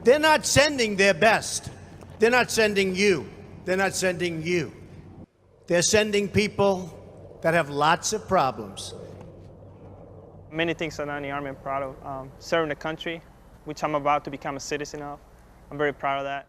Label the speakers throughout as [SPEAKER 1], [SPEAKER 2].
[SPEAKER 1] They're not sending their best. They're not sending you. They're not sending you. They're sending people that have lots of problems.
[SPEAKER 2] Many things that I'm in the Army. I'm proud of serving the country, which I'm about to become a citizen of. I'm very proud of that.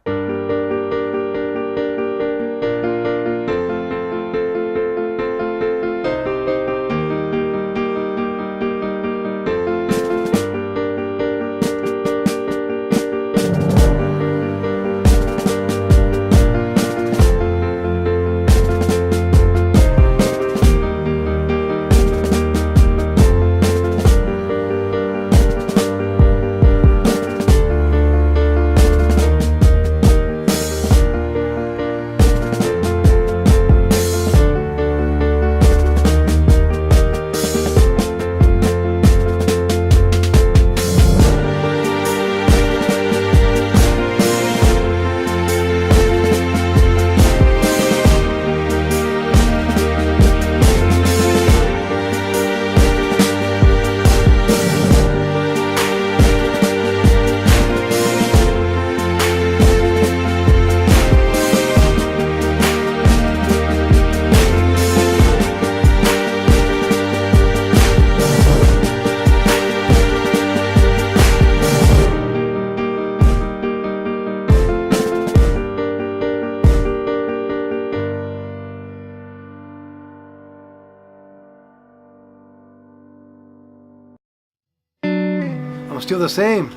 [SPEAKER 3] I'm still the same,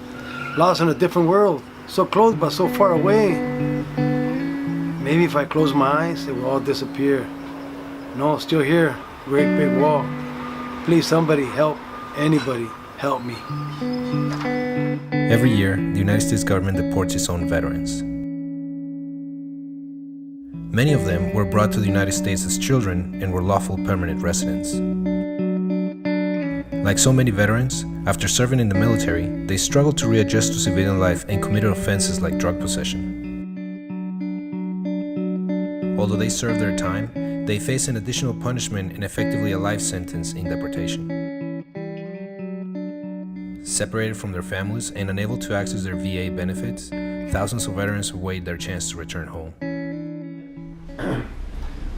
[SPEAKER 3] lost in a different world, so close but so far away. Maybe if I close my eyes, it will all disappear. No, still here, great big wall. Please, somebody help, anybody, help me.
[SPEAKER 4] Every year, the United States government deports its own veterans. Many of them were brought to the United States as children and were lawful permanent residents. Like so many veterans, after serving in the military, they struggled to readjust to civilian life and committed offenses like drug possession. Although they served their time, they face an additional punishment and effectively a life sentence in deportation. Separated from their families and unable to access their VA benefits, thousands of veterans await their chance to return home.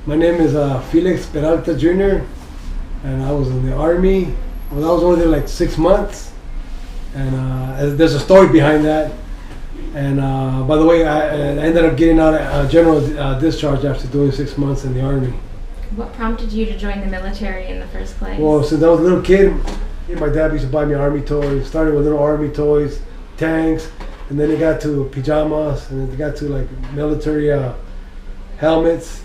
[SPEAKER 3] My name is Felix Peralta Jr. and I was in the Army. Well, I was only there like 6 months, and there's a story behind that. And by the way, I ended up getting out a general discharge after doing 6 months in the Army.
[SPEAKER 5] What prompted you to join the military in the first place?
[SPEAKER 3] Well, since I was a little kid, my dad used to buy me Army toys. Started with little Army toys, tanks, and then it got to pajamas, and it got to like military helmets.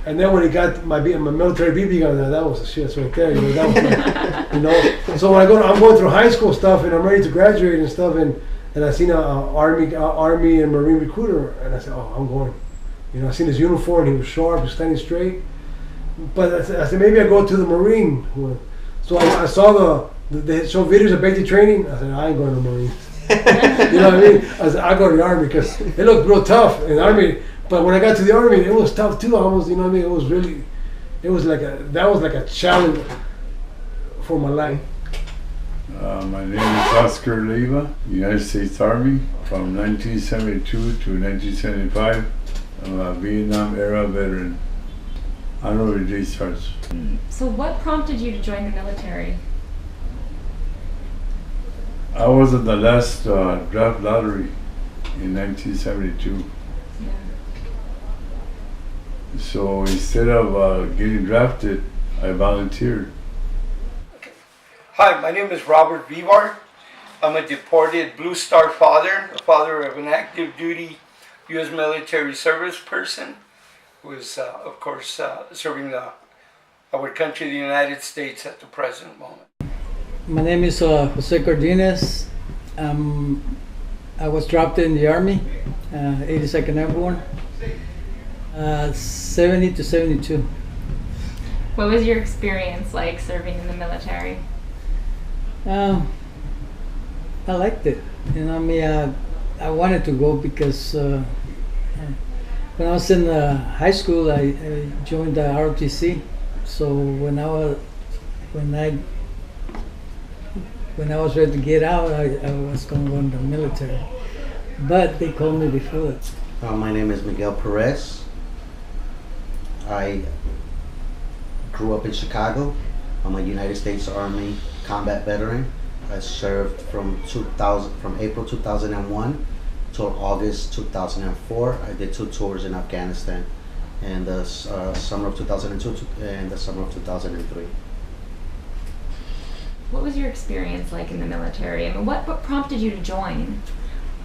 [SPEAKER 3] And then when he got my military BB gun, that was the shit right there. That was like, So when I'm going through high school stuff, and I'm ready to graduate and stuff, and I seen a Army and Marine recruiter, and I said, oh, I'm going. I seen his uniform. He was sharp, he was standing straight. But I said maybe I go to the Marine one. So I saw they show videos of basic training. I said I ain't going to the Marines. You know what I mean? I said I go to the Army because it looked real tough in the Army. But when I got to the Army, it was tough too. Almost, It was like a challenge for my life.
[SPEAKER 6] My name is Oscar Leiva, United States Army, from 1972 to 1975. I'm a Vietnam era veteran. Honorary discharge.
[SPEAKER 5] So what prompted you to join the military?
[SPEAKER 6] I was in the last draft lottery in 1972.
[SPEAKER 5] Yeah.
[SPEAKER 6] So instead of getting drafted, I volunteered.
[SPEAKER 7] Hi, my name is Robert Vivar. I'm a deported Blue Star father, a father of an active duty U.S. military service person who is, of course, serving our country, the United States, at the present moment.
[SPEAKER 8] My name is Jose Cardenas. I was dropped in the Army, 82nd Airborne, 70 to 72.
[SPEAKER 5] What was your experience like serving in the military?
[SPEAKER 8] I liked it. I wanted to go because when I was in high school, I joined the ROTC. So when I was ready to get out, I was going to go in the military. but they called me before that.
[SPEAKER 9] My name is Miguel Perez. I grew up in Chicago. I'm a United States Army combat veteran. I served from April 2001 till August 2004. I did 2 tours in Afghanistan in the summer of 2002 and the summer of 2003.
[SPEAKER 5] What was your experience like in the military? I mean, what prompted you to join?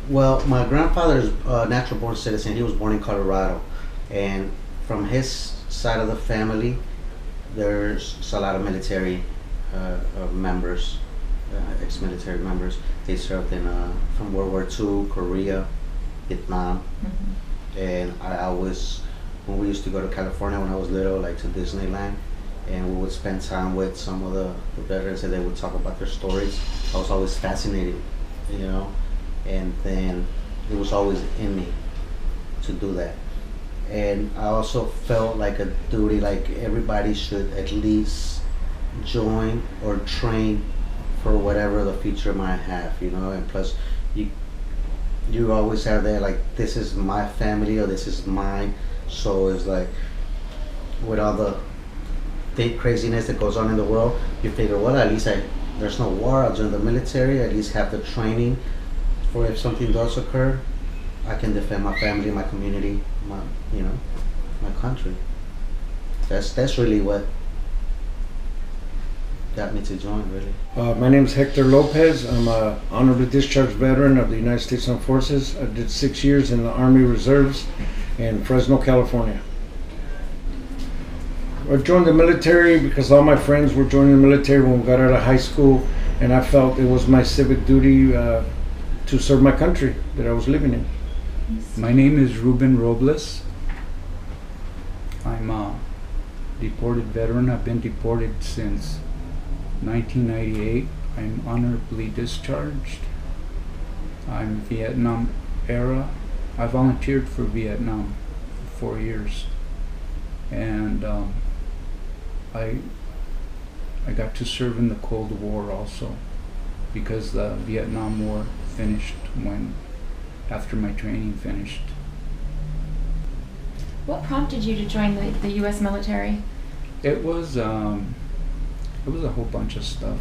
[SPEAKER 9] Well, my grandfather is a natural born citizen. He was born in Colorado, and from his side of the family, there's a lot of military members, ex-military members. They served in from World War II, Korea, Vietnam, and I always, when we used to go to California when I was little, like to Disneyland, and we would spend time with some of the veterans, and they would talk about their stories. I was always fascinated, you know, and then it was always in me to do that. And I also felt like a duty, like everybody should at least join or train for whatever the future might have, you know. And plus, you always have that, like, this is my family or this is mine. So it's like, with all the craziness that goes on in the world, you figure, well, at least there's no war. I'll join the military. At least have the training for if something does occur, I can defend my family, my community, my country. That's really what got me to join, really.
[SPEAKER 10] My name is Hector Lopez. I'm a honorably discharged veteran of the United States Armed Forces. I did 6 years in the Army Reserves in Fresno, California. I joined the military because all my friends were joining the military when we got out of high school, and I felt it was my civic duty to serve my country that I was living in.
[SPEAKER 11] My name is Ruben Robles. I'm a deported veteran. I've been deported since 1998. I'm honorably discharged. I'm Vietnam era. I volunteered for Vietnam for 4 years, and I got to serve in the Cold War also, because the Vietnam War finished after my training finished.
[SPEAKER 5] What prompted you to join the U.S. military?
[SPEAKER 11] It was a whole bunch of stuff,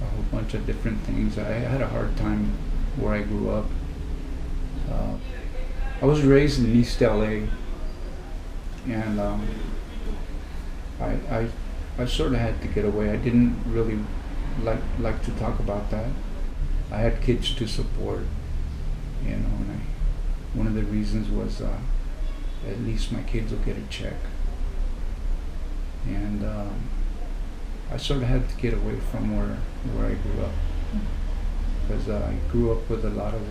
[SPEAKER 11] a whole bunch of different things. I had a hard time where I grew up. I was raised in East LA, and I sort of had to get away. I didn't really like to talk about that. I had kids to support, you know, and one of the reasons was at least my kids will get a check. And I sort of had to get away from where I grew up, because I grew up with a lot of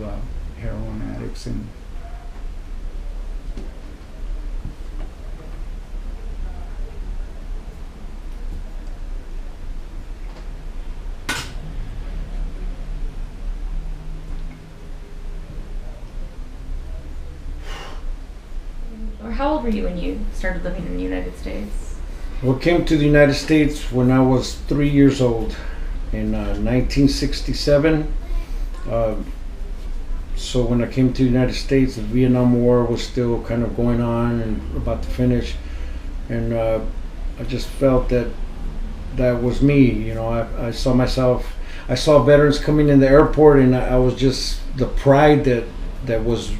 [SPEAKER 11] heroin addicts, and
[SPEAKER 5] Or how old were you when you started living in the United States?
[SPEAKER 10] Well, I came to the United States when I was 3 years old in 1967. So when I came to the United States, the Vietnam War was still kind of going on and about to finish. And I just felt that was me. You know, I saw myself, I saw veterans coming in the airport, and I was just, the pride that was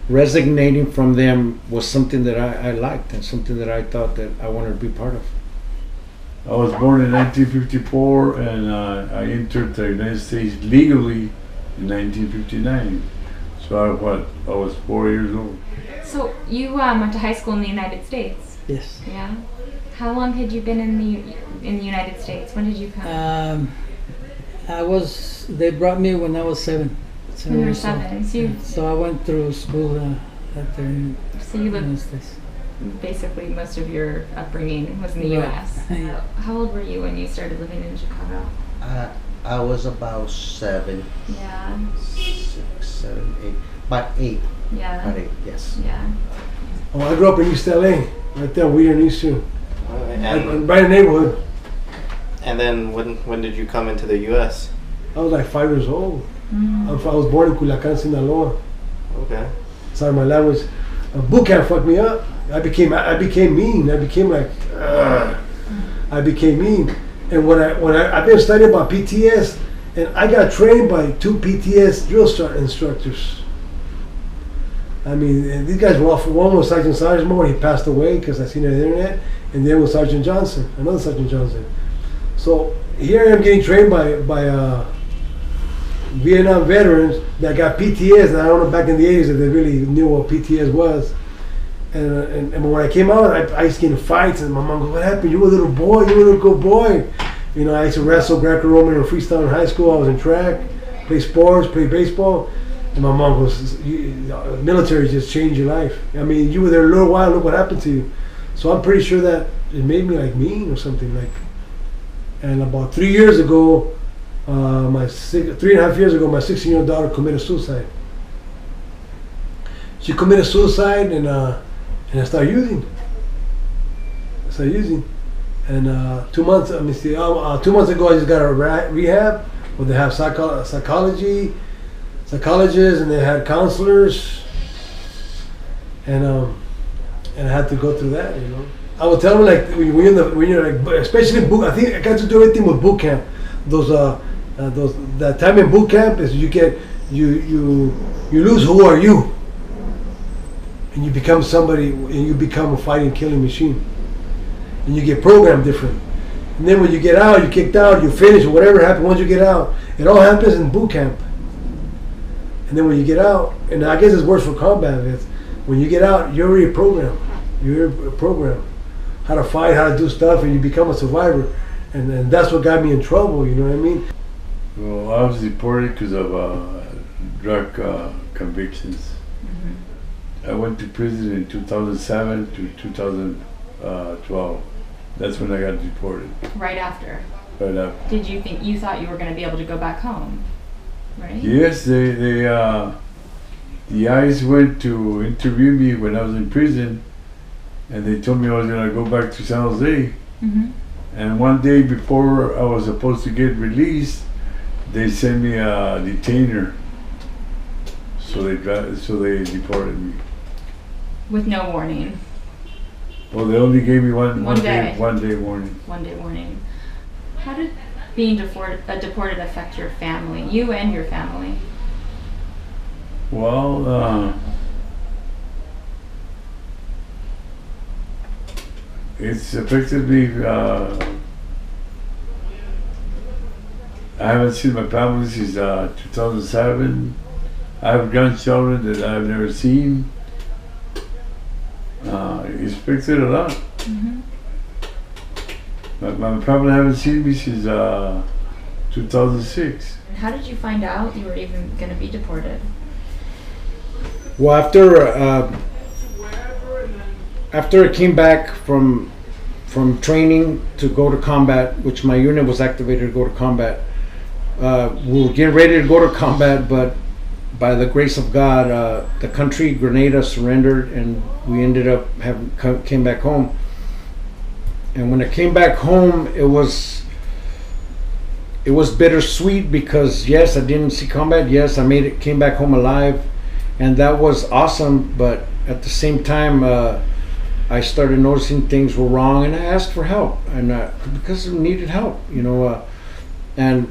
[SPEAKER 10] resonating from them was something that I liked, and something that I thought that I wanted to be part of.
[SPEAKER 6] I was born in 1954, and I entered the United States legally in 1959. So I was 4 years old.
[SPEAKER 5] So you went to high school in the United States?
[SPEAKER 8] Yes.
[SPEAKER 5] Yeah. How long had you been in the United States? When did you come?
[SPEAKER 8] They brought me when I was 7.
[SPEAKER 5] When you were 7.
[SPEAKER 8] So I went through school at the
[SPEAKER 5] So you lived,
[SPEAKER 8] United States.
[SPEAKER 5] basically most of your upbringing was in the
[SPEAKER 8] Right.
[SPEAKER 5] U.S.
[SPEAKER 8] Yeah.
[SPEAKER 5] How old were you when you started living in Chicago?
[SPEAKER 9] I was about 7,
[SPEAKER 5] Yeah.
[SPEAKER 9] 6, 7, 8, about 8.
[SPEAKER 5] Yeah.
[SPEAKER 9] About 8, yes.
[SPEAKER 5] Yeah.
[SPEAKER 3] Oh, I grew up in East LA, right there, Weir and Eastern,
[SPEAKER 12] And,
[SPEAKER 3] right in the neighborhood.
[SPEAKER 12] and then when did you come into the U.S.?
[SPEAKER 3] I was like 5 years old.
[SPEAKER 5] Mm.
[SPEAKER 3] I was born in Culiacan, Sinaloa.
[SPEAKER 12] Okay.
[SPEAKER 3] Sorry, my language. Boot camp fucked me up. I became mean. I became like, I became mean. And I've been studying about PTS, and I got trained by 2 PTS drill instructors. I mean, and these guys were off. One was Sergeant Sizemore, he passed away because I seen it on the internet, and then was Sergeant Johnson, another Sergeant Johnson. So here I am getting trained by Vietnam veterans that got PTS, and I don't know back in the 80s if they really knew what PTS was. And when I came out, I used to get in fights, and my mom goes, "What happened? You were a little boy. You were a little good boy." You know, I used to wrestle Greco-Roman and freestyle in high school. I was in track, play sports, play baseball. And my mom goes, "Military just changed your life. I mean, you were there a little while. Look what happened to you." So I'm pretty sure that it made me like mean or something like. And about 3 years ago, 3.5 years ago, my 16-year-old daughter committed suicide. She committed suicide, and I started using. And 2 months. 2 months ago, I just got a rehab where they have psychologists, and they had counselors, and I had to go through that. You know, I would tell them like when you're like, especially boot. I think I got to do everything with boot camp. That time in boot camp is you lose who are you, and you become somebody, and you become a fighting, killing machine, and you get programmed different. And then when you get out, you kicked out, you finish, whatever happened once you get out, it all happens in boot camp. And then when you get out, and I guess it's worse for combat vets, when you get out, you're already programmed. You're programmed how to fight, how to do stuff, and you become a survivor. And that's what got me in trouble, you know what I mean?
[SPEAKER 6] Well, I was deported because of drug convictions. I went to prison in 2007 to 2012. That's when I got deported.
[SPEAKER 5] Right after.
[SPEAKER 6] Right after.
[SPEAKER 5] Did you thought you were going to be able to go back home, right?
[SPEAKER 6] Yes, the ICE went to interview me when I was in prison, and they told me I was going to go back to San Jose.
[SPEAKER 5] Mm-hmm.
[SPEAKER 6] And one day before I was supposed to get released, they sent me a detainer. So they deported me.
[SPEAKER 5] With no warning.
[SPEAKER 6] Well, they only gave me one
[SPEAKER 5] day
[SPEAKER 6] warning.
[SPEAKER 5] 1 day warning. How did being deported affect your family, you and your family?
[SPEAKER 6] Well, it's affected me. I haven't seen my family since 2007. I have grandchildren that I've never seen. It's affected a lot.
[SPEAKER 5] Mm-hmm.
[SPEAKER 6] My family haven't seen me since 2006.
[SPEAKER 5] How did you find out you were even going to be deported?
[SPEAKER 10] Well, after I came back from training to go to combat, which my unit was activated to go to combat, we were getting ready to go to combat, but by the grace of God, the country, Grenada, surrendered, and we ended up came back home. And when I came back home, it was bittersweet because yes, I didn't see combat. Yes, I came back home alive, and that was awesome. But at the same time, I started noticing things were wrong, and I asked for help, and because I needed help, you know, and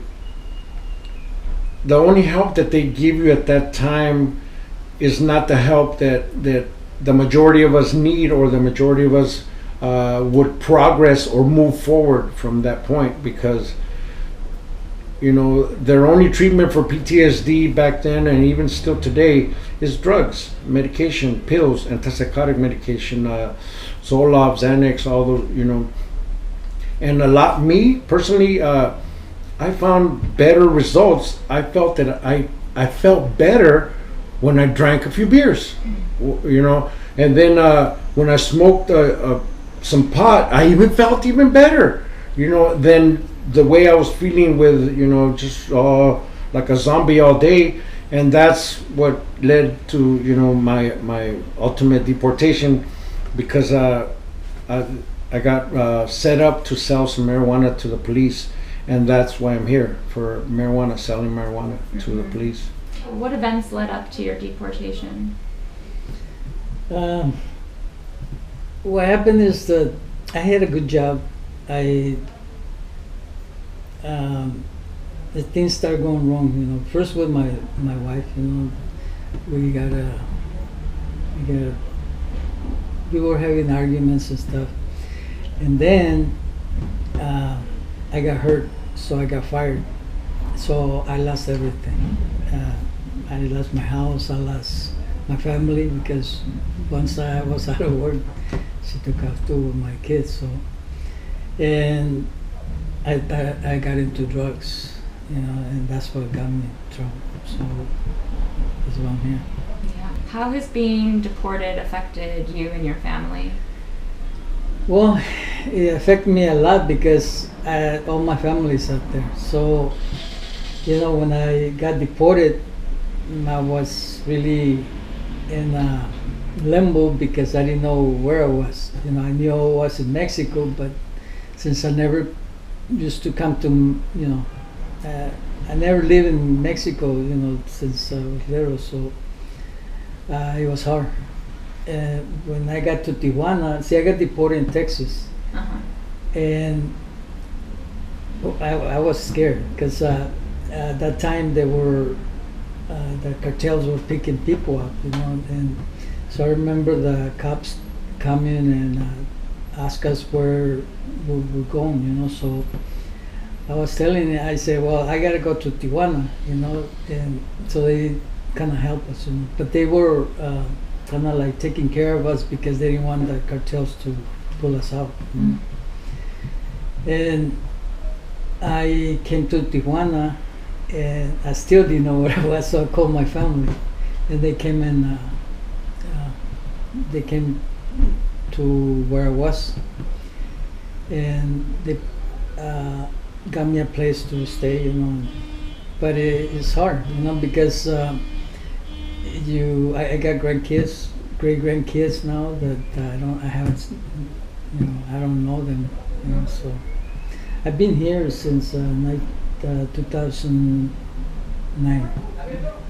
[SPEAKER 10] the only help that they give you at that time is not the help that the majority of us need, or the majority of us would progress or move forward from that point, because you know their only treatment for PTSD back then and even still today is drugs, medication, pills, antipsychotic medication, Zoloft, Xanax, all those, you know. And me personally, I found better results. I felt that I felt better when I drank a few beers, you know. And then when I smoked some pot, I even felt even better, you know, than the way I was feeling with, you know, just like a zombie all day. And that's what led to, you know, my ultimate deportation, because I got set up to sell some marijuana to the police, and that's why I'm here, for marijuana, selling marijuana to the police.
[SPEAKER 5] What events led up to your deportation?
[SPEAKER 8] What happened is that I had a good job. The things started going wrong, you know. First with my wife, you know, we were having arguments and stuff, and then I got hurt, so I got fired. So I lost everything. I lost my house. I lost my family because once I was out of work, she took off 2 of my kids. So, and I got into drugs, you know, and that's what got me in trouble. So that's why I'm here.
[SPEAKER 5] Yeah. How has being deported affected you and your family?
[SPEAKER 8] Well, it affected me a lot because all my family's out there. So, you know, when I got deported, I was really in a limbo because I didn't know where I was. You know, I knew I was in Mexico, but since I never used to come to, you know, I never lived in Mexico, you know, since I was little, so it was hard. When I got to Tijuana, see, I got deported in Texas, and I was scared because at that time they were the cartels were picking people up, you know, and so I remember the cops coming and ask us where we're going, you know. So I was telling it, I said, well, I gotta go to Tijuana, you know, and so they kind of helped us, you know. But they were kind of like taking care of us because they didn't want the cartels to pull us out. You know? And I came to Tijuana, and I still didn't know where I was, so I called my family, and they came and they came to where I was, and they got me a place to stay, you know. But it's hard, you know, because I got grandkids, great grandkids now that I haven't, you know, I don't know them, you know. So I've been here since 2009,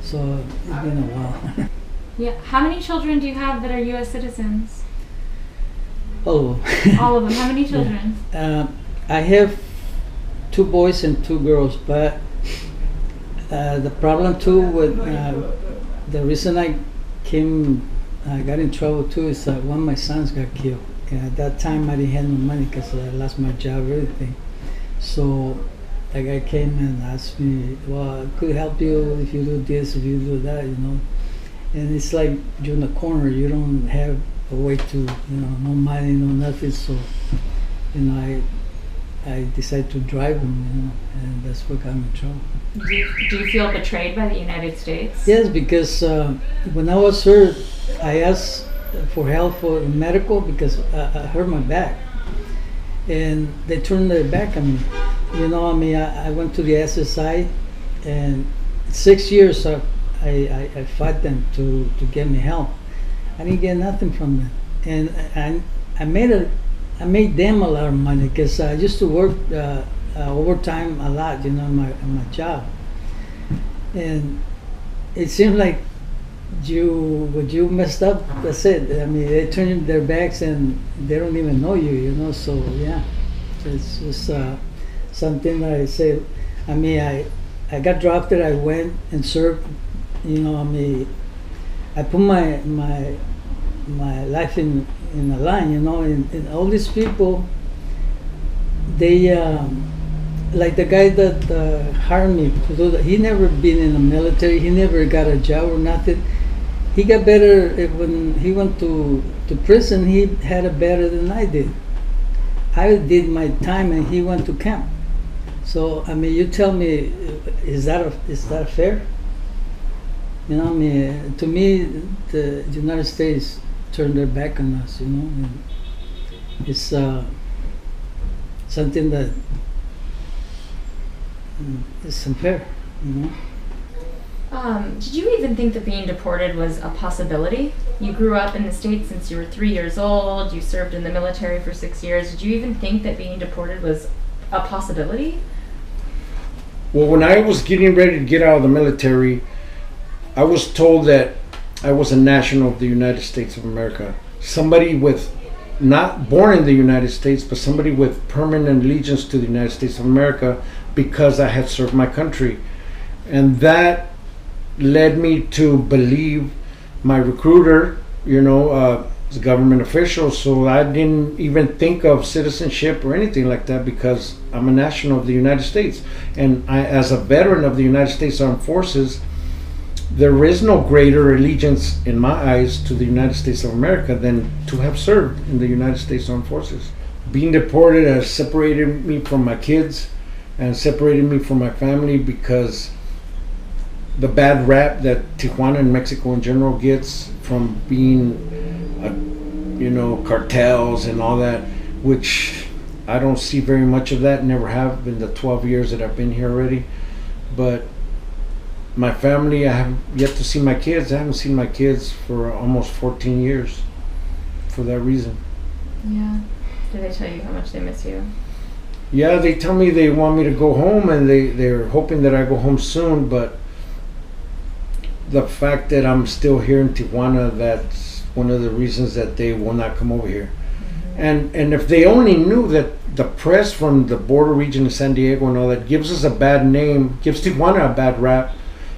[SPEAKER 8] so it's been a while.
[SPEAKER 5] Yeah. How many children do you have that are U.S. citizens?
[SPEAKER 8] All of them.
[SPEAKER 5] All of them. How many children?
[SPEAKER 8] Yeah. I have 2 boys and 2 girls, but the problem too with the reason I got in trouble too is that one of my sons got killed. And at that time I didn't have no money because I lost my job, everything. So the guy came and asked me, well, I could help you if you do this, if you do that, you know. And it's like you're in the corner, you don't have a way to, you know, no money, no nothing. So, you know, I decided to drive him, you know, and that's what got me in trouble.
[SPEAKER 5] Do you feel betrayed by the United States?
[SPEAKER 8] Yes, because when I was hurt, I asked for help for medical because I hurt my back, and they turned their back on me. You know, I mean, I went to the SSI, and 6 years I fought them to get me help. I didn't get nothing from them, and I made them a lot of money because I used to work overtime a lot, you know, in my job. And it seems like when you messed up, that's it. I mean, they turn their backs and they don't even know you, you know. So yeah, it's just something that I say. I mean, I got drafted. I went and served. You know, I mean, I put my life in the line, you know, and all these people, they, like the guy that hired me to do that, he never been in the military, he never got a job or nothing. He got better when he went to prison, he had it better than I did. I did my time and he went to camp. So, I mean, you tell me, is that fair? You know, I mean, to me, the United States turned their back on us, you know. And it's something that is unfair, you know.
[SPEAKER 5] Did you even think that being deported was a possibility? You grew up in the States since you were 3 years old, you served in the military for 6 years. Did you even think that being deported was a possibility?
[SPEAKER 10] Well, when I was getting ready to get out of the military, I was told that I was a national of the United States of America. Somebody with, not born in the United States, but somebody with permanent allegiance to the United States of America because I had served my country. And that led me to believe my recruiter, is a government official, so I didn't even think of citizenship or anything like that because I'm a national of the United States. And I, as a veteran of the United States Armed Forces, there is no greater allegiance in my eyes to the United States of America than to have served in the United States Armed Forces. Being deported has separated me from my kids and separated me from my family because the bad rap that Tijuana and Mexico in general gets from being, cartels and all that, which I don't see very much of that, never have in the 12 years that I've been here already. But my family, I have yet to see my kids. I haven't seen my kids for almost 14 years for that reason.
[SPEAKER 5] Yeah. Do they tell you how much they miss you?
[SPEAKER 10] Yeah, they tell me they want me to go home and they're hoping that I go home soon, but the fact that I'm still here in Tijuana, that's one of the reasons that they will not come over here. Mm-hmm. And if they only knew that the press from the border region of San Diego and all that gives us a bad name, gives Tijuana a bad rap,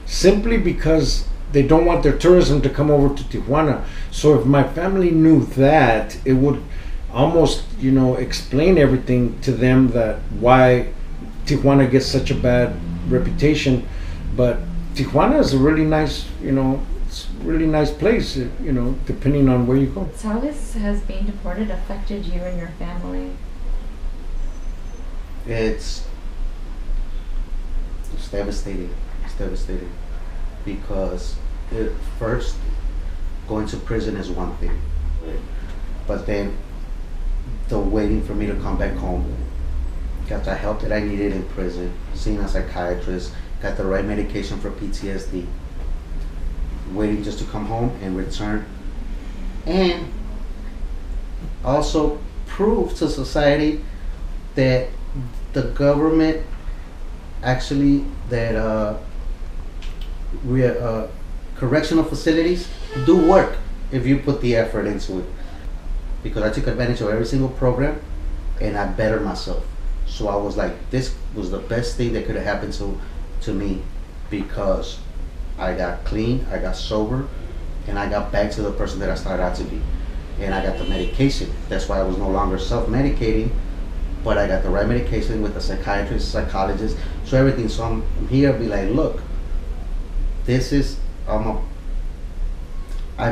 [SPEAKER 10] simply because they don't want their tourism to come over to Tijuana. So if my family knew that, it would almost, explain everything to them, that why Tijuana gets such a bad reputation. But Tijuana is a really nice, it's a really nice place, depending on where you go.
[SPEAKER 5] So how has being deported affected you and your family?
[SPEAKER 9] It's devastating. It's devastating because first, going to prison is one thing, but then the waiting for me to come back home, got the help that I needed in prison, seeing a psychiatrist, got the right medication for PTSD, waiting just to come home and return, and also prove to society that the government actually, that correctional facilities do work if you put the effort into it. Because I took advantage of every single program and I bettered myself. So I was like, this was the best thing that could have happened to me, because I got clean, I got sober, and I got back to the person that I started out to be. And I got the medication. That's why I was no longer self-medicating, but I got the right medication with a psychiatrist, psychologist, so everything. So I'm here to be like, look, this is, I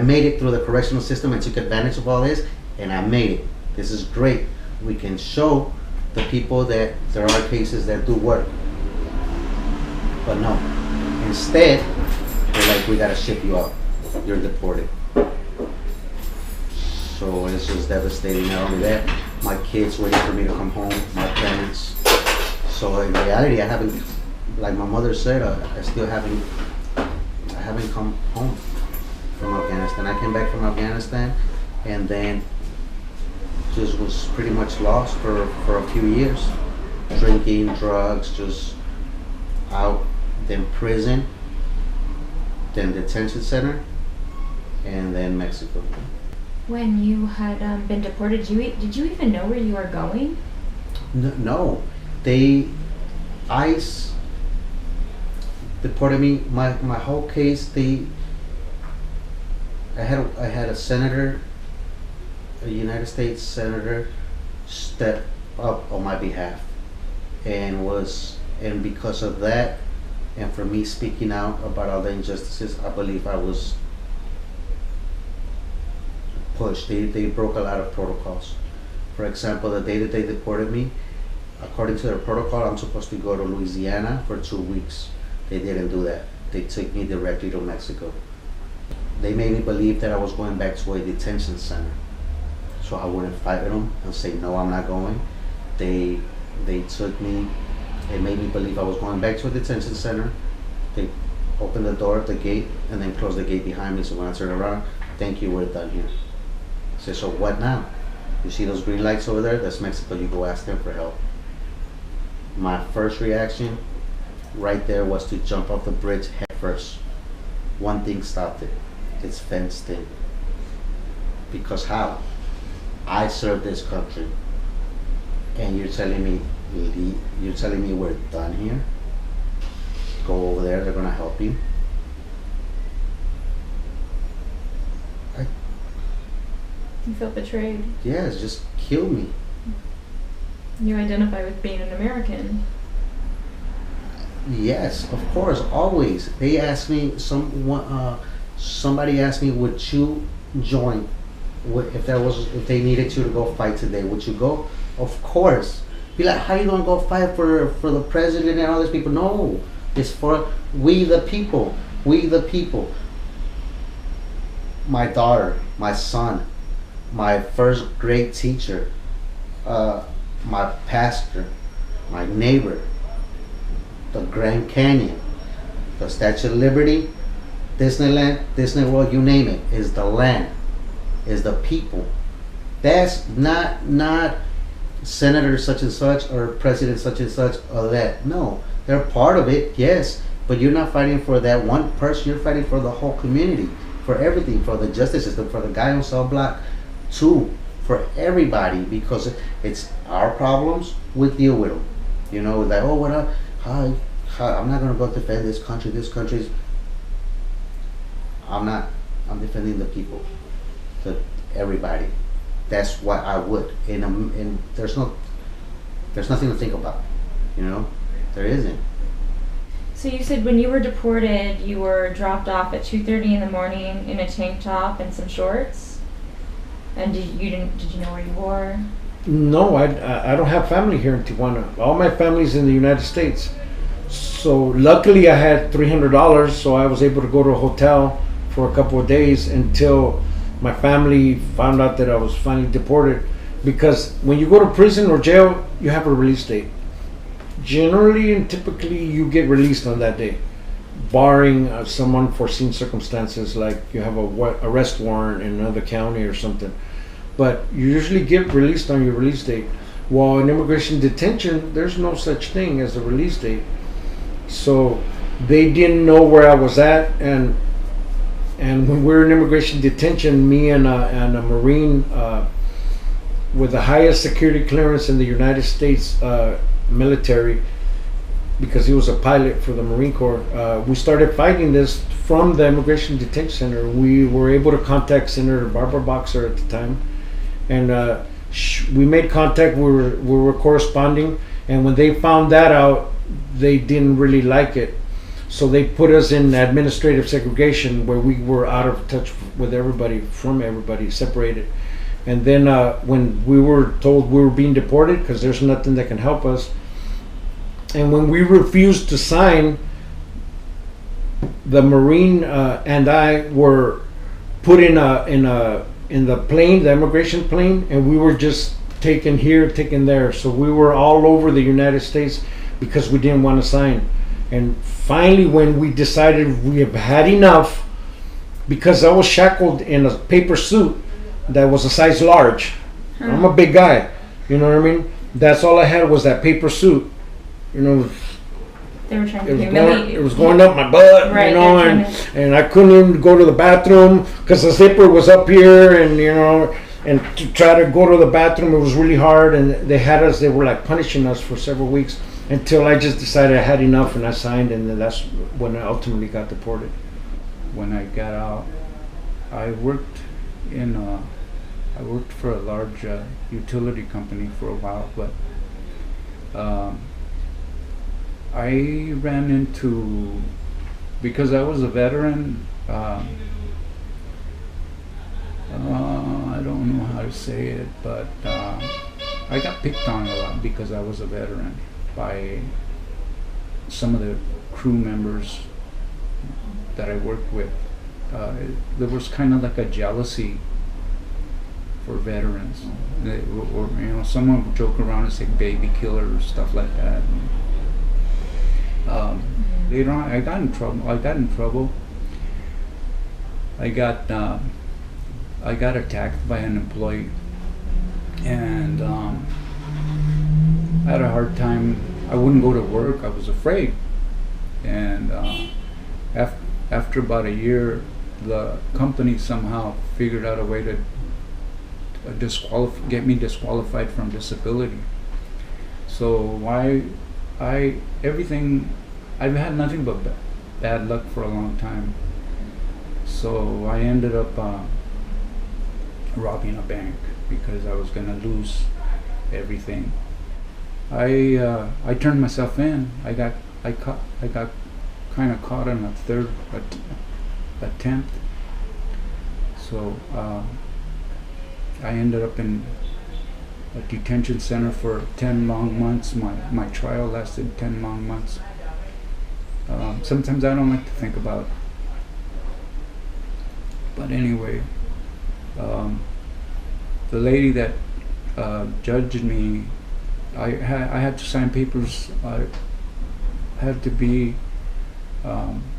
[SPEAKER 9] made it through the correctional system and took advantage of all this, and I made it. This is great. We can show the people that there are cases that do work. But no, instead, they're like, we gotta ship you out. You're deported. So it's just devastating. Not only that, my kids waiting for me to come home, my parents. So in reality, I haven't, like my mother said, I haven't come home from Afghanistan. I came back from Afghanistan and then just was pretty much lost for a few years. Drinking, drugs, just out, then prison, then detention center, and then Mexico.
[SPEAKER 5] When you had been deported, did you even know where you were going?
[SPEAKER 9] No, ICE deported me. My whole case, I had a senator, a United States senator, step up on my behalf, and because of that, and for me speaking out about all the injustices, I believe I was pushed. They broke a lot of protocols. For example, the day that they deported me, according to their protocol, I'm supposed to go to Louisiana for 2 weeks. They didn't do that. They took me directly to Mexico. They made me believe that I was going back to a detention center, so I wouldn't fight with them and say, no, I'm not going. They took me and made me believe I was going back to a detention center. They opened the door at the gate and then closed the gate behind me, so when I turned around, thank you, we're done here. I said, so what now? You see those green lights over there? That's Mexico. You go ask them for help. My first reaction right there was to jump off the bridge head first one thing stopped it. It's fenced in. Because how? I serve this country, and you're telling me we're done here? Go over there. They're gonna help you.
[SPEAKER 5] You felt betrayed.
[SPEAKER 9] Yes, just kill me.
[SPEAKER 5] You identify with being an American.
[SPEAKER 9] Yes, of course, always. They asked me, somebody asked me, would you join? If they needed you to go fight today, would you go? Of course. Be like, how you gonna go fight for the president and all these people? No, it's for we the people. We the people. My daughter, my son, my first grade teacher, my pastor, my neighbor, the Grand Canyon, the Statue of Liberty, Disneyland, Disney World, you name it, is the land, is the people. That's not senator such and such or president such and such or that. No, they're part of it, yes, but you're not fighting for that one person. You're fighting for the whole community, for everything, for the justice system, for the guy on cell block 2, for everybody, because it's our problems. We deal with them. You know, like, oh, what up? I'm not gonna go defend this country. This country's. I'm not. I'm defending the people, everybody. That's what I would. And there's nothing to think about. You know, there isn't.
[SPEAKER 5] So you said when you were deported, you were dropped off at 2:30 in the morning in a tank top and some shorts. And did you know where you were?
[SPEAKER 10] No, I don't have family here in Tijuana. All my family's in the United States. So luckily I had $300, so I was able to go to a hotel for a couple of days until my family found out that I was finally deported. Because when you go to prison or jail, you have a release date. Generally and typically you get released on that day, barring some unforeseen circumstances, like you have a arrest warrant in another county or something. But you usually get released on your release date. While in immigration detention, there's no such thing as a release date. So they didn't know where I was at, and when we were in immigration detention, me and a Marine with the highest security clearance in the United States military, because he was a pilot for the Marine Corps, we started fighting this from the immigration detention center. We were able to contact Senator Barbara Boxer at the time, and we made contact. We were corresponding, and when they found that out, they didn't really like it, so they put us in administrative segregation, where we were out of touch with everybody, from everybody, separated. And then when we were told we were being deported because there's nothing that can help us, and when we refused to sign, the Marine and I were put in the plane, the immigration plane, and we were just taken here, taken there. So we were all over the United States because we didn't want to sign. And finally, when we decided we have had enough, because I was shackled in a paper suit that was a size large. I'm a big guy, you know what I mean? That's all I had was that paper suit. You know,
[SPEAKER 5] they were trying to humiliate you.
[SPEAKER 10] It was going up my butt,
[SPEAKER 5] right,
[SPEAKER 10] you know, and I couldn't even go to the bathroom because the zipper was up here, and you know, and to try to go to the bathroom, it was really hard. And they were like punishing us for several weeks until I just decided I had enough, and I signed, and then that's when I ultimately got deported.
[SPEAKER 11] When I got out, I worked for a large utility company for a while, but I ran into, because I was a veteran, I don't know how to say it, but I got picked on a lot because I was a veteran by some of the crew members that I worked with. There was kind of like a jealousy for veterans, or you know, someone would joke around and say "baby killer" or stuff like that. Later on, I got in trouble. I got attacked by an employee, and I had a hard time. I wouldn't go to work. I was afraid, and after about a year, the company somehow figured out a way to get me disqualified from disability. So I've had nothing but bad luck for a long time. So I ended up robbing a bank because I was gonna lose everything. I turned myself in. I got kind of caught on a third attempt. So I ended up in a detention center for 10 long months. My trial lasted 10 long months. Sometimes I don't like to think about it. But anyway, the lady that judged me, I had to sign papers. I had to be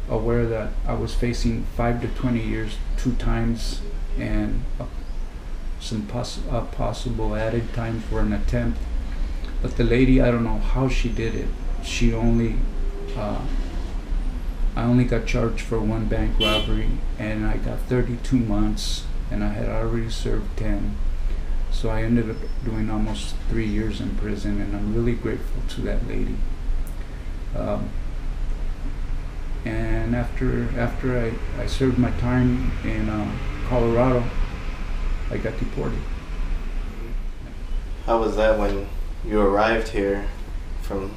[SPEAKER 11] aware that I was facing 5 to 20 years 2 times, and some possible added time for an attempt. But the lady, I don't know how she did it. I only got charged for 1 bank robbery, and I got 32 months, and I had already served 10. So I ended up doing almost 3 years in prison, and I'm really grateful to that lady. And after I served my time in Colorado, I got deported.
[SPEAKER 12] How was that when you arrived here from?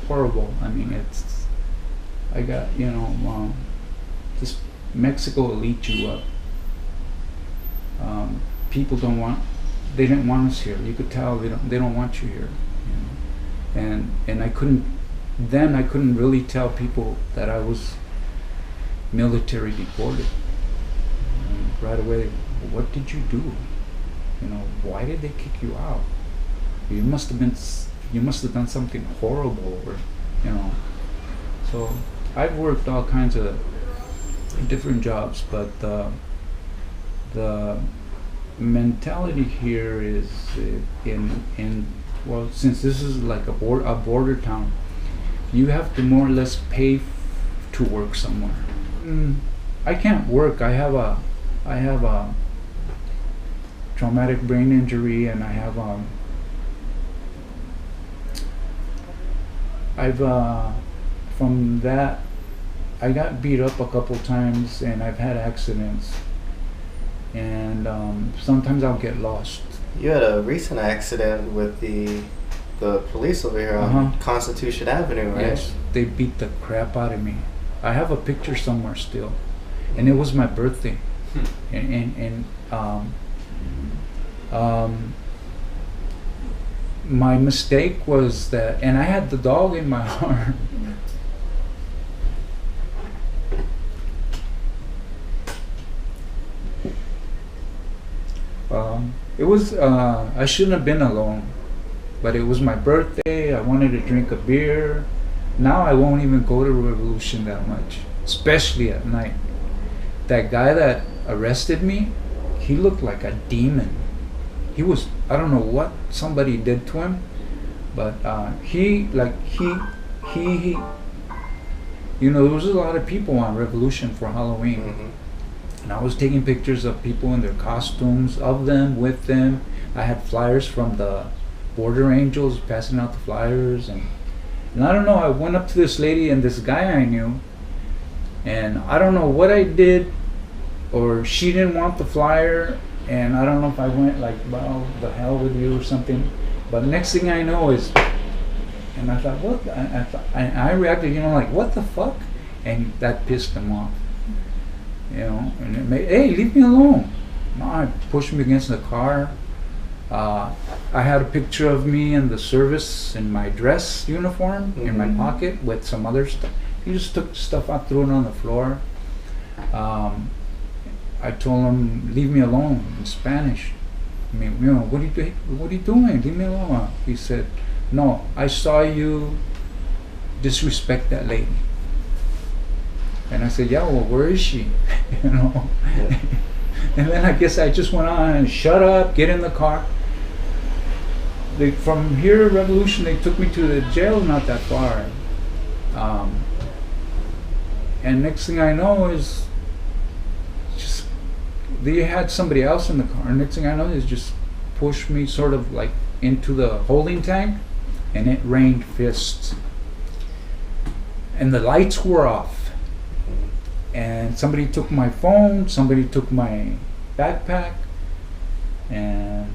[SPEAKER 11] Horrible. I mean, I got, just Mexico will eat you up. People they didn't want us here. You could tell they don't want you here. And I couldn't really tell people that I was military deported. And right away, what did you do? Why did they kick you out? You must have done something horrible, or So I've worked all kinds of different jobs, but the mentality here is well, since this is like a border town, you have to more or less pay to work somewhere. I can't work. I have a traumatic brain injury, and I have from that I got beat up a couple times, and I've had accidents, and sometimes I'll get lost.
[SPEAKER 12] You had a recent accident with the police over here on Constitution Avenue, right?
[SPEAKER 11] Yes, they beat the crap out of me. I have a picture somewhere still, and it was my birthday, and my mistake was that, and I had the dog in my arm. It was, I shouldn't have been alone, but it was my birthday. I wanted to drink a beer. Now I won't even go to Revolution that much, especially at night. That guy that arrested me, he looked like a demon. He was, I don't know what somebody did to him, but there was a lot of people on Revolution for Halloween.
[SPEAKER 12] Mm-hmm.
[SPEAKER 11] And I was taking pictures of people in their costumes, of them, with them. I had flyers from the Border Angels, passing out the flyers. And I don't know, I went up to this lady and this guy I knew, and I don't know what I did, or she didn't want the flyer, and I don't know if I went like, well, the hell with you or something. But next thing I know is, and I thought, what? I reacted, like, what the fuck? And that pissed him off. And it made, hey, leave me alone. No, I pushed him against the car. I had a picture of me in the service in my dress uniform in my pocket with some other stuff. He just took stuff out, threw it on the floor. I told him, leave me alone, in Spanish. I mean, what are you doing? Leave me alone. He said, no, I saw you disrespect that lady. And I said, yeah, well, where is she? Yeah. And then I guess I just went on and shut up, get in the car. from here, Revolution, they took me to the jail not that far. And next thing I know is just, they had somebody else in the car. Next thing I know is just pushed me sort of like into the holding tank, and it rained fists. And the lights were off. And somebody took my phone, somebody took my backpack, and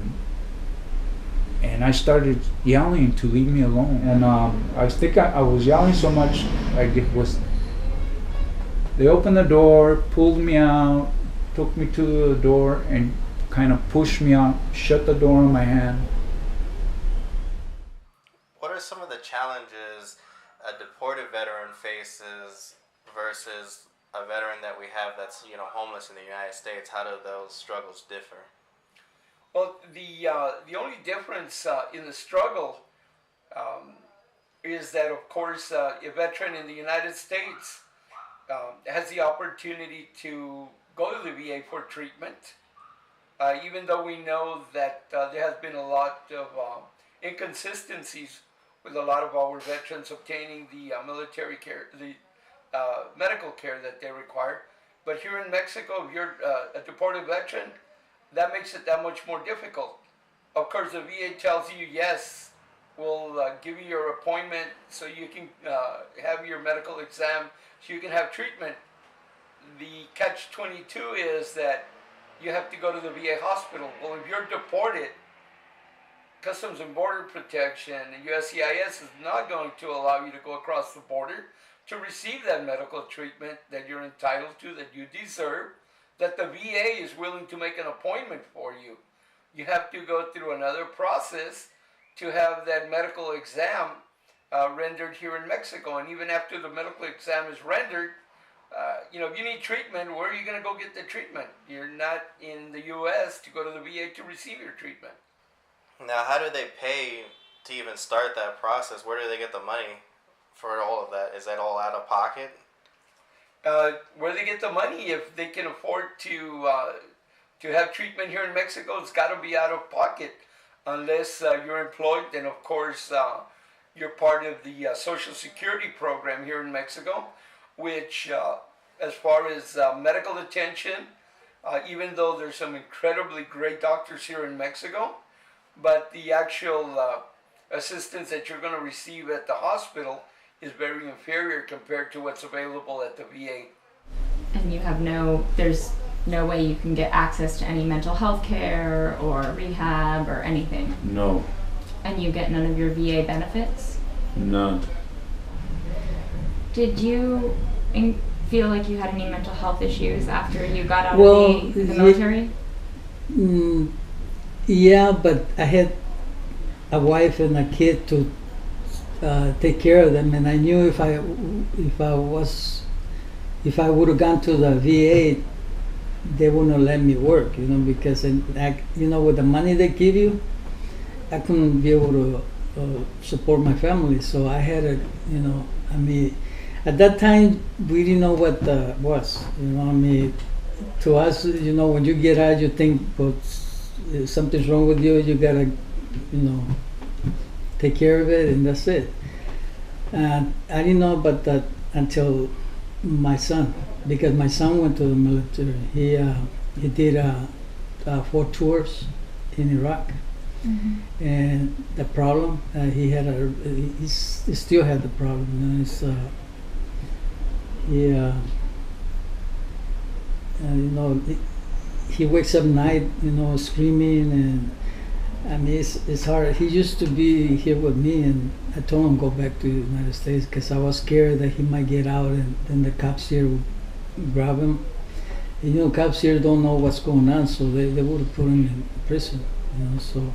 [SPEAKER 11] I started yelling to leave me alone. And I think I was yelling so much, they opened the door, pulled me out, took me to the door, and kind of pushed me out, shut the door on my hand.
[SPEAKER 12] What are some of the challenges a deported veteran faces versus a veteran that we have that's, you know, homeless in the United States? How do those struggles differ?
[SPEAKER 7] Well, the only difference in the struggle is that, of course, a veteran in the United States has the opportunity to go to the VA for treatment, even though we know that there has been a lot of inconsistencies with a lot of our veterans obtaining the military care, the medical care that they require. But here in Mexico, if you're a deported veteran, that makes it that much more difficult. Of course, the VA tells you, yes, we'll give you your appointment so you can have your medical exam, so you can have treatment. The catch-22 is that you have to go to the VA hospital. Well, if you're deported, Customs and Border Protection and USCIS is not going to allow you to go across the border to receive that medical treatment that you're entitled to, that you deserve, that the VA is willing to make an appointment for you. You have to go through another process to have that medical exam rendered here in Mexico. And even after the medical exam is rendered, you know, if you need treatment, where are you going to go get the treatment? You're not in the U.S. to go to the VA to receive your treatment.
[SPEAKER 12] Now, how do they pay to even start that process? Where do they get the money for all of that? Is that all out of pocket?
[SPEAKER 7] Where they get the money, if they can afford to have treatment here in Mexico, it's got to be out of pocket. Unless you're employed, then of course you're part of the Social Security program here in Mexico, which as far as medical attention, even though there's some incredibly great doctors here in Mexico, but the actual assistance that you're going to receive at the hospital is very inferior compared to what's available at the VA.
[SPEAKER 5] And you have there's no way you can get access to any mental health care or rehab or anything?
[SPEAKER 6] No.
[SPEAKER 5] And you get none of your VA benefits?
[SPEAKER 6] None.
[SPEAKER 5] Did you feel like you had any mental health issues after you got out of the military?
[SPEAKER 8] Yeah, but I had a wife and a kid to take care of them, and I knew if I would have gone to the VA, they wouldn't let me work, you know, because with the money they give you, I couldn't be able to support my family. So I had at that time we didn't know what was, you know. To us, you know, when you get out, you think, well, something's wrong with you. You gotta, you know, take care of it, and that's it. And I didn't know about that until my son, because my son went to the military. He did 4 tours in Iraq, and the problem he still had the problem. You know, he wakes up at night, you know, screaming, and I mean, it's hard. He used to be here with me, and I told him go back to the United States because I was scared that he might get out and then the cops here would grab him. And, you know, cops here don't know what's going on, so they would have put him in prison, you know. So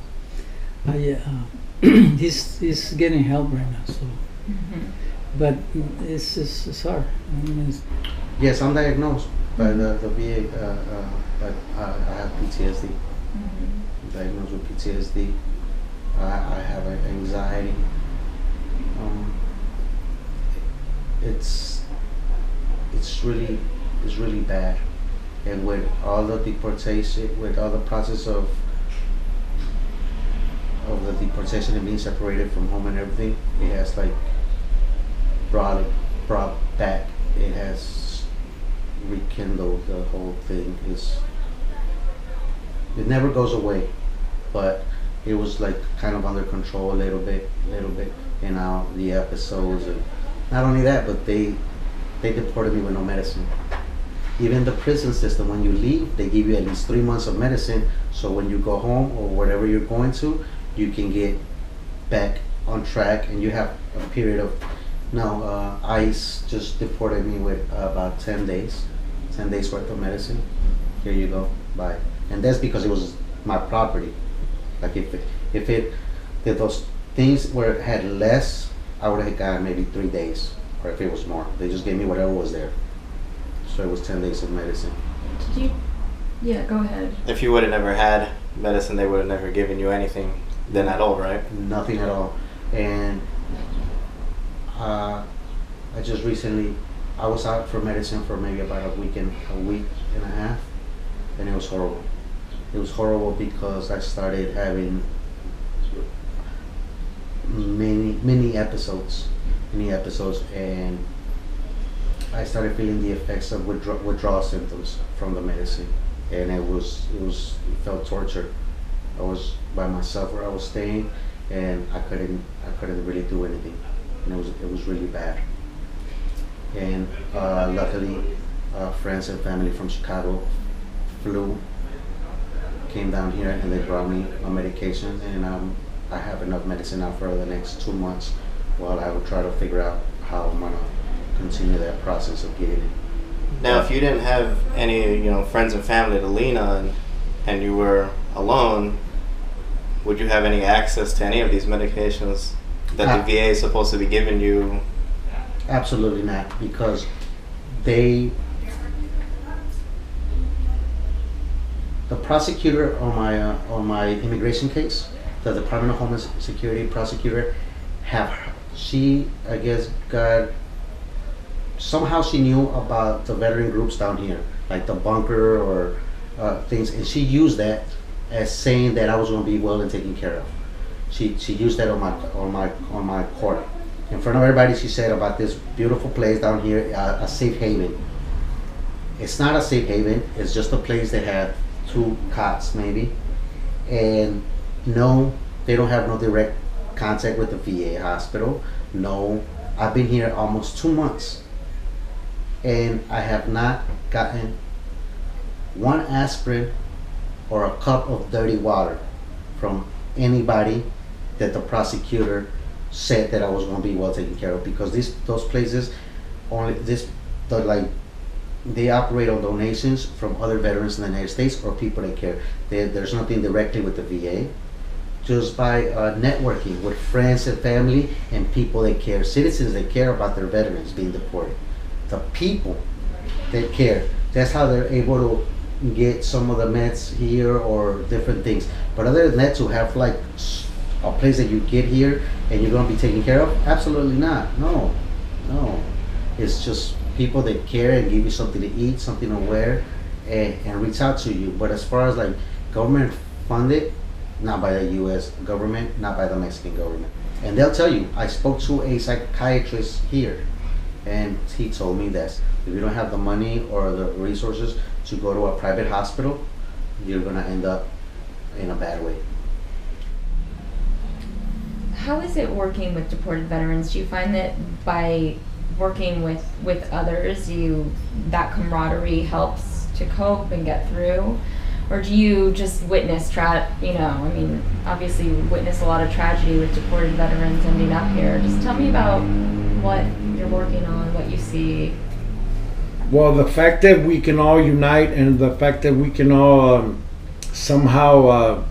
[SPEAKER 8] he's getting help right now. So, but it's hard. I mean,
[SPEAKER 9] yes, I'm diagnosed by the VA, but I have PTSD. Diagnosed with PTSD. I have anxiety. It's really bad, and with all the deportation, with all the process of the deportation and being separated from home and everything, it has like brought back. It has rekindled the whole thing. It never goes away, but it was like kind of under control a little bit. And now the episodes, and not only that, but they deported me with no medicine. Even the prison system, when you leave, they give you at least 3 months of medicine, so when you go home or wherever you're going to, you can get back on track, and you have a period of. No, ICE just deported me with about 10 days worth of medicine. Here you go, bye. And that's because it was my property. Like if those things had less, I would have got maybe 3 days, or if it was more. They just gave me whatever was there. So it was 10 days of medicine.
[SPEAKER 5] Did you? Yeah, go ahead.
[SPEAKER 12] If you would have never had medicine, they would have never given you anything then at all, right?
[SPEAKER 9] Nothing at all. And I just recently, I was out for medicine for maybe about a week and a half, and it was horrible. It was horrible because I started having many episodes, and I started feeling the effects of withdrawal symptoms from the medicine, and it felt torture. I was by myself where I was staying, and I couldn't really do anything, and it was really bad. And luckily, friends and family from Chicago came down here, and they brought me my medication, and I have enough medicine now for the next 2 months, while I will try to figure out how I'm gonna continue that process of getting it.
[SPEAKER 12] Now, if you didn't have any, friends and family to lean on, and you were alone, would you have any access to any of these medications that the VA is supposed to be giving you?
[SPEAKER 9] Absolutely not, because the prosecutor on my immigration case, the Department of Homeland Security prosecutor, she I guess somehow she knew about the veteran groups down here, like the bunker or things, and she used that as saying that I was going to be well and taken care of. She used that on my court. In front of everybody, she said about this beautiful place down here, a safe haven. It's not a safe haven. It's just a place that had 2 cots maybe, and no, they don't have no direct contact with the VA hospital. No, I've been here almost 2 months, and I have not gotten 1 aspirin or a cup of dirty water from anybody that the prosecutor said that I was going to be well taken care of, because those places they operate on donations from other veterans in the United States or people that care. There's nothing directly with the VA, just by networking with friends and family and people that care, citizens that care about their veterans being deported. The people that care, that's how they're able to get some of the meds here or different things. But other than that, to have like a place that you get here and you're going to be taken care of, absolutely not. No. It's just people that care and give you something to eat, something to wear, and reach out to you. But as far as like government funded, not by the U.S. government, not by the Mexican government. And they'll tell you, I spoke to a psychiatrist here, and he told me that if you don't have the money or the resources to go to a private hospital, you're going to end up in a bad way.
[SPEAKER 5] How is it working with deported veterans? Do you find that by working with others, that camaraderie helps to cope and get through? Or do you just witness, obviously you witness a lot of tragedy with deported veterans ending up here. Just tell me about what you're working on, what you see.
[SPEAKER 10] Well, the fact that we can all unite, and the fact that we can all somehow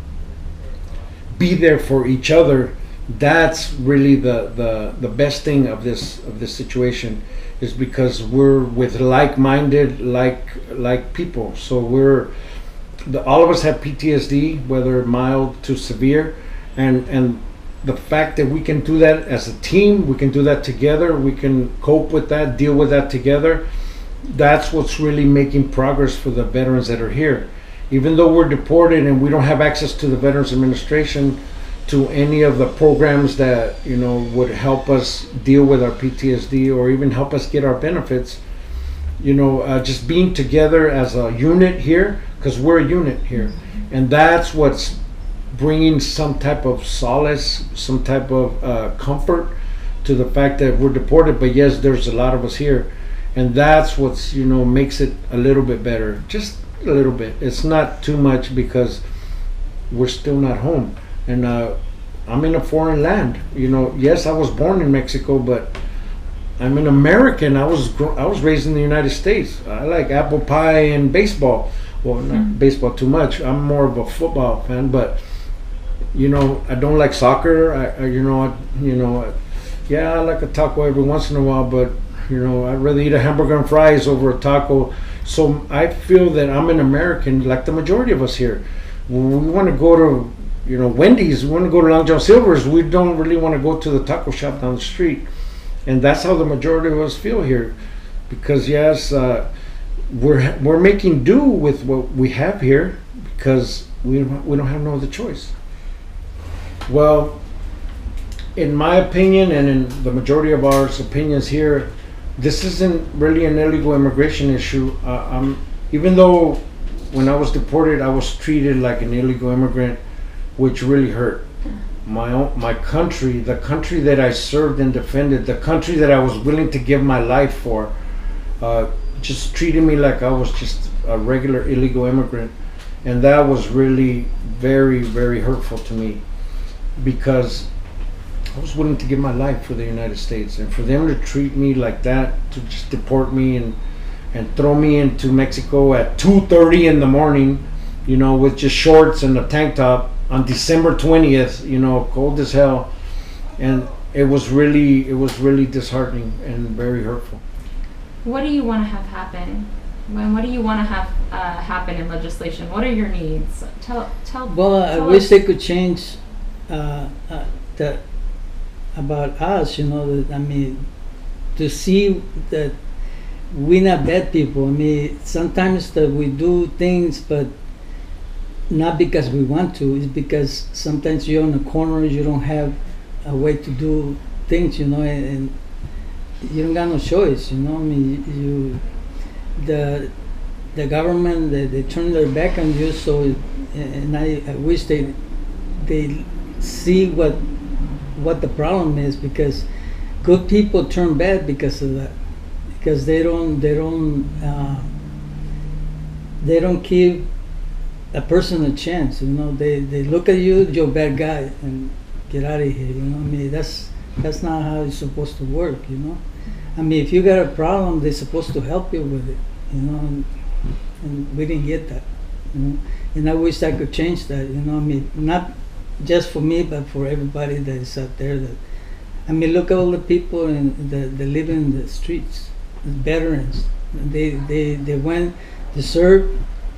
[SPEAKER 10] be there for each other, that's really the best thing of this situation, is because we're with like-minded like people. So all of us have PTSD, whether mild to severe, and the fact that we can do that as a team, we can do that together, we can cope with that, deal with that together. That's what's really making progress for the veterans that are here. Even though we're deported and we don't have access to the Veterans Administration to any of the programs that would help us deal with our PTSD or even help us get our benefits. Just being together as a unit here, because we're a unit here, and that's what's bringing some type of solace, some type of comfort to the fact that we're deported, but yes, there's a lot of us here, and that's what's makes it a little bit better, just a little bit. It's not too much because we're still not home, and I'm in a foreign land. Yes, I was born in Mexico, but I'm an American. I was raised in the United States. I like apple pie and baseball. Well, not baseball too much. I'm more of a football fan, but I don't like soccer. Yeah, I like a taco every once in a while, but I'd rather eat a hamburger and fries over a taco. So I feel that I'm an American, like the majority of us here. When we want to go to Wendy's, we want to go to Long John Silver's. We don't really want to go to the taco shop down the street, and that's how the majority of us feel here. Because yes, we're making do with what we have here because we don't have no other choice. Well, in my opinion, and in the majority of our opinions here, this isn't really an illegal immigration issue. Even though when I was deported, I was treated like an illegal immigrant, which really hurt. My country, the country that I served and defended, the country that I was willing to give my life for, just treated me like I was just a regular illegal immigrant. And that was really very, very hurtful to me, because I was willing to give my life for the United States, and for them to treat me like that, to just deport me and throw me into Mexico at 2:30 in the morning, with just shorts and a tank top on December 20th, cold as hell. And it was really disheartening and very hurtful.
[SPEAKER 5] What do you want to have happen? What do you want to have happen in legislation? What are your needs? Tell.
[SPEAKER 8] Well, I wish they could change that about us. To see that we're not bad people. Sometimes that we do things, but not because we want to. It's because sometimes you're in a corner, you don't have a way to do things, and you don't got no choice. The government, they turn their back on you. So, and I wish they see what the problem is, because good people turn bad because of that, because they don't give a person a chance. They look at you, you're a bad guy, and get out of here. That's not how it's supposed to work. If you got a problem, they're supposed to help you with it. And we didn't get that. And I wish I could change that. Not just for me, but for everybody that is out there. Look at all the people that live in the streets, the veterans. They went to serve,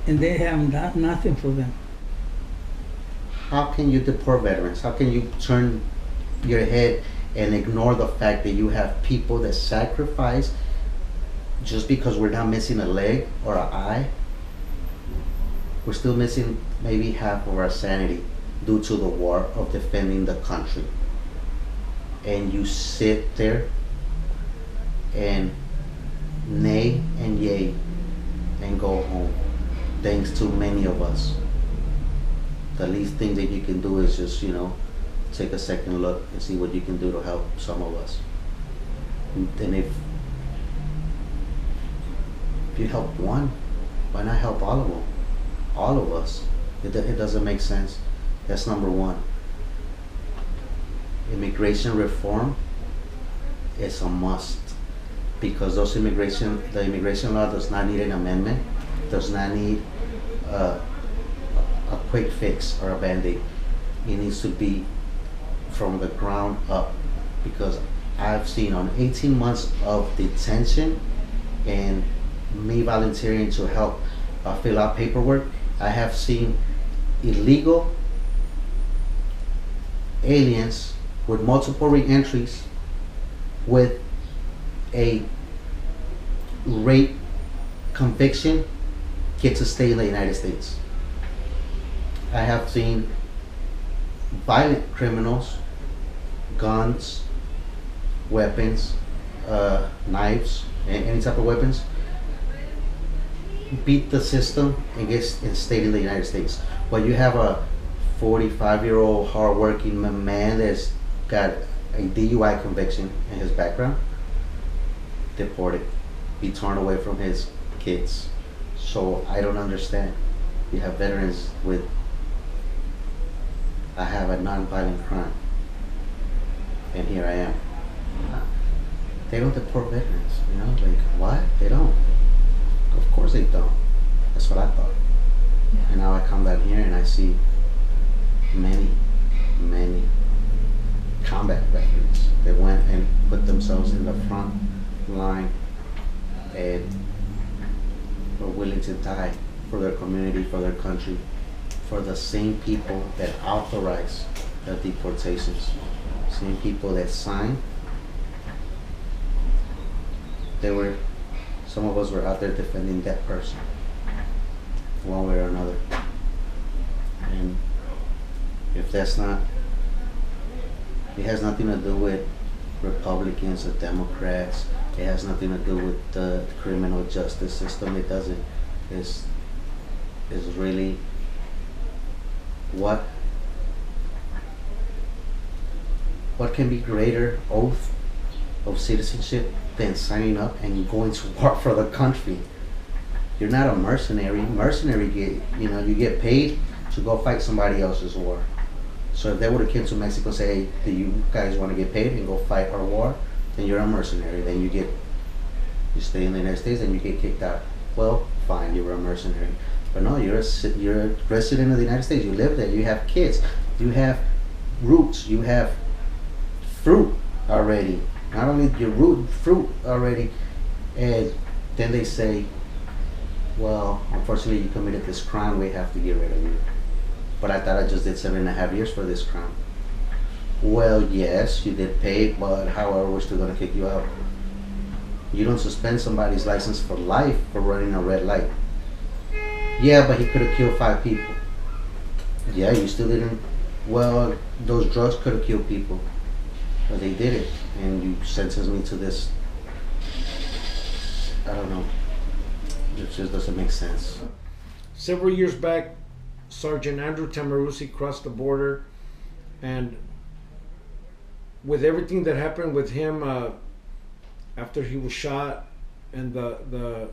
[SPEAKER 8] and they have nothing for them.
[SPEAKER 9] How can you deport veterans? How can you turn your head and ignore the fact that you have people that sacrifice just because we're not missing a leg or an eye? We're still missing maybe half of our sanity due to the war of defending the country. And you sit there and nay and yay and go home. Thanks to many of us. The least thing that you can do is just, take a second look and see what you can do to help some of us. And if you help one, why not help all of them? All of us. It doesn't make sense. That's number one. Immigration reform is a must, because the immigration law does not need an amendment, does not need a quick fix or a band-aid. It needs to be from the ground up, because I've seen on 18 months of detention and me volunteering to help fill out paperwork, I have seen illegal aliens with multiple re-entries with a rape conviction get to stay in the United States. I have seen violent criminals, guns, weapons, knives, any type of weapons, beat the system and get stayed in the United States. But you have a 45-year-old hardworking man that's got a DUI conviction in his background, deported, be torn away from his kids. So I don't understand. You have veterans with, I have a non-violent crime, and here I am. They don't deport veterans, you know, like what? They don't. Of course they don't. That's what I thought.
[SPEAKER 5] Yeah.
[SPEAKER 9] And now I come down here and I see many combat veterans that went and put themselves in the front line and were willing to die for their community, for their country, for the same people that authorize the deportations, same people that signed. Some of us were out there defending that person, one way or another. And if that's not, it has nothing to do with Republicans or Democrats. It has nothing to do with the criminal justice system. It doesn't. It's really what can be greater oath of citizenship than signing up and going to war for the country? You're not a mercenary. Mercenary you get paid to go fight somebody else's war. So if they would have came to Mexico and say, hey, do you guys want to get paid and go fight our war? Then you're a mercenary. Then you stay in the United States and you get kicked out. Well, fine, you were a mercenary. But no, you're a resident of the United States. You live there. You have kids. You have roots. You have fruit already. Not only your fruit already, and then they say, well, unfortunately you committed this crime, we have to get rid of you. But I thought I just did 7.5 years for this crime. Well, yes, you did pay, but however, we're still gonna kick you out. You don't suspend somebody's license for life for running a red light. Yeah, but he could have killed 5 people. Yeah, you still didn't. Well, those drugs could have killed people. But they did it, and you sentenced me to this. I don't know. It just doesn't make sense.
[SPEAKER 10] Several years back, Sergeant Andrew Tamarusi crossed the border, and with everything that happened with him after he was shot, and the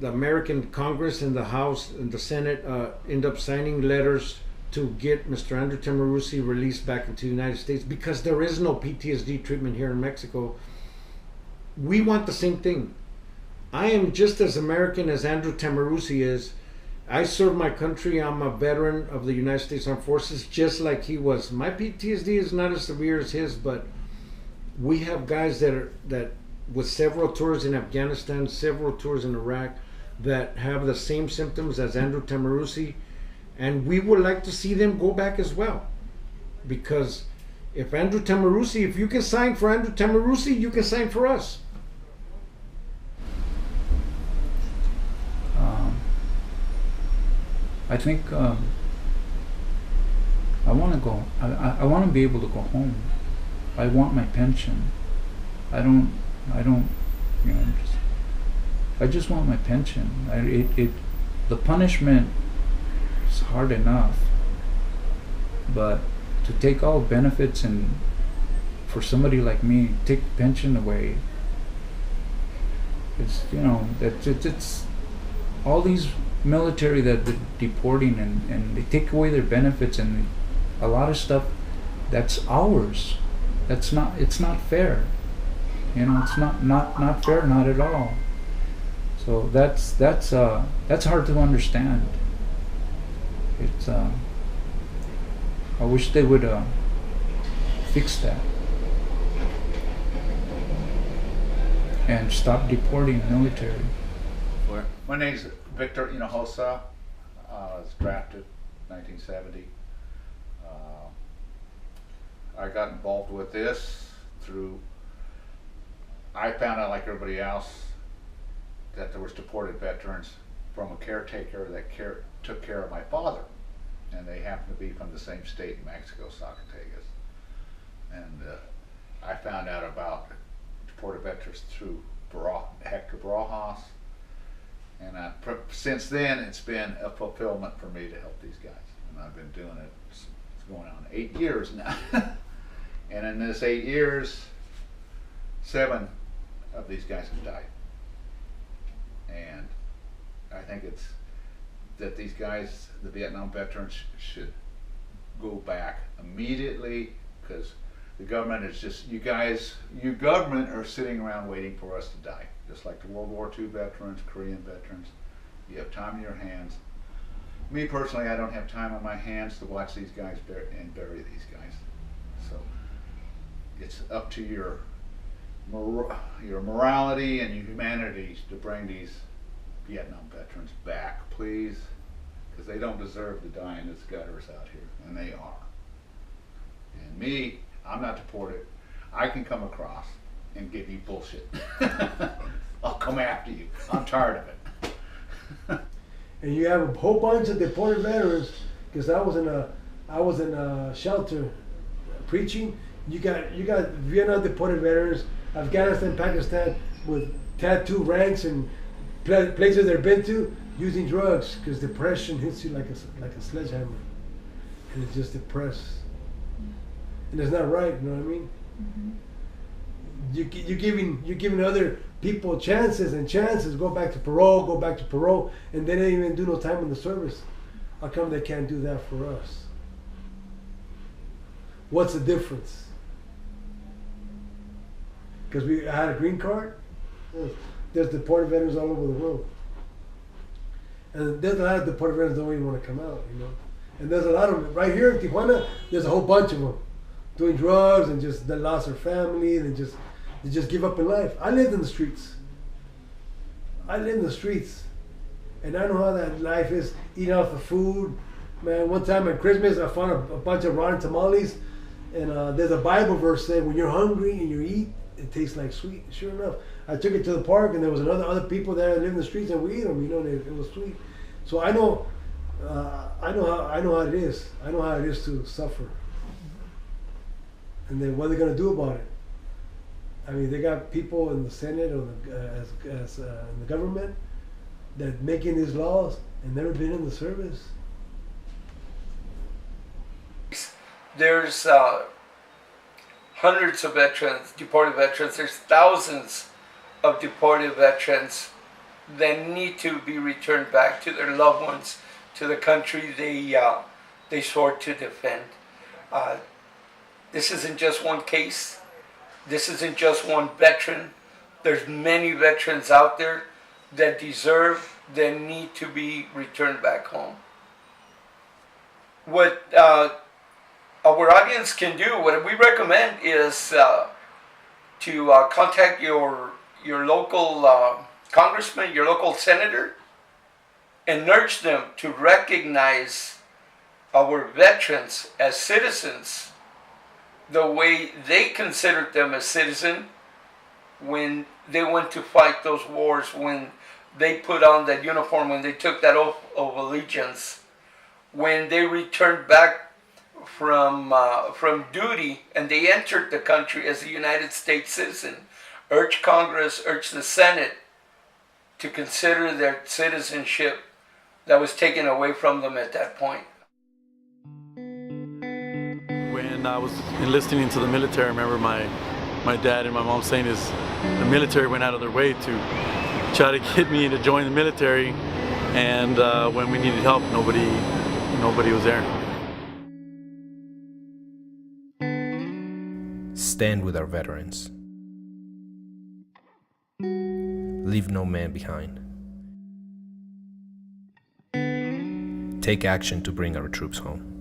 [SPEAKER 10] American Congress and the House and the Senate end up signing letters to get Mr. Andrew Tamarusi released back into the United States because there is no PTSD treatment here in Mexico. We want the same thing. I am just as American as Andrew Tamarusi is. I serve my country. I'm a veteran of the United States Armed Forces just like he was. My PTSD is not as severe as his, but we have guys that with several tours in Afghanistan, several tours in Iraq, that have the same symptoms as Andrew Tamarusi. And we would like to see them go back as well. Because if Andrew Tamarusi, if you can sign for Andrew Tamarusi, you can sign for us.
[SPEAKER 11] I think I want to go. I want to be able to go home. I want my pension. I don't. You know. I just want my pension. The punishment is hard enough, but to take all benefits and for somebody like me take the pension away, it's it's all these military that they're deporting and they take away their benefits and a lot of stuff that's ours. It's not fair. It's not fair, not at all. So that's hard to understand. It's I wish they would fix that and stop deporting military.
[SPEAKER 13] My name's Victor Hinojosa. I was drafted 1970. I got involved with this through, I found out like everybody else that there was deported veterans from a caretaker that took care of my father. and they happen to be from the same state in Mexico, Zacatecas. And I found out about Deported Veterans through Hector Barajas, and since then it's been a fulfillment for me to help these guys, and I've been doing it. It's going on 8 years now, and in this 8 years, 7 of these guys have died, and I think it's that these guys, the Vietnam veterans, should go back immediately, because the government is just, you government are sitting around waiting for us to die. Just like the World War II veterans, Korean veterans. You have time in your hands. Me personally, I don't have time on my hands to watch these guys and bury these guys. So it's up to your morality and your humanity to bring these Vietnam veterans back, please, because they don't deserve to die in this gutters out here, and they are. And me, I'm not deported. I can come across and give you bullshit. I'll come after you. I'm tired of it.
[SPEAKER 3] And you have a whole bunch of deported veterans, because I was in a shelter preaching. You got Vietnam deported veterans, Afghanistan, Pakistan, with tattoo ranks and places they've been to, using drugs, because depression hits you like a sledgehammer, and it's just depressed, and it's not right. You know what I mean? Mm-hmm. You're giving other people chances and chances. Go back to parole, and they didn't even do no time in the service. How come they can't do that for us? What's the difference? Because I had a green card. There's deported veterans all over the world, and there's a lot of deported veterans that don't even want to come out, you know. And there's a lot of them right here in Tijuana. There's a whole bunch of them doing drugs and just they lost their family and they just give up in life. I lived in the streets. And I know how that life is. Eating off the food, man. One time at Christmas, I found a bunch of rotten tamales, and there's a Bible verse saying, "When you're hungry and you eat, it tastes like sweet." Sure enough, I took it to the park, and there was other people there that live in the streets, and we eat them. You know, and it was sweet. So I know how it is. I know how it is to suffer. And then what are they gonna do about it? I mean, they got people in the Senate or in the government that making these laws and never been in the service.
[SPEAKER 7] There's hundreds of veterans, deported veterans. There's thousands of deported veterans that need to be returned back to their loved ones, to the country they swore to defend. This isn't just one case. This isn't just one veteran. There's many veterans out there that need to be returned back home. What our audience can do, what we recommend is to contact your local congressman, your local senator, and urge them to recognize our veterans as citizens the way they considered them as citizens when they went to fight those wars, when they put on that uniform, when they took that oath of allegiance, when they returned back from duty and they entered the country as a United States citizen. Urge Congress, urge the Senate to consider their citizenship that was taken away from them at that point.
[SPEAKER 14] When I was enlisting into the military, I remember my dad and my mom saying the military went out of their way to try to get me to join the military, and when we needed help, nobody was there.
[SPEAKER 4] Stand with our veterans. Leave no man behind. Take action to bring our troops home.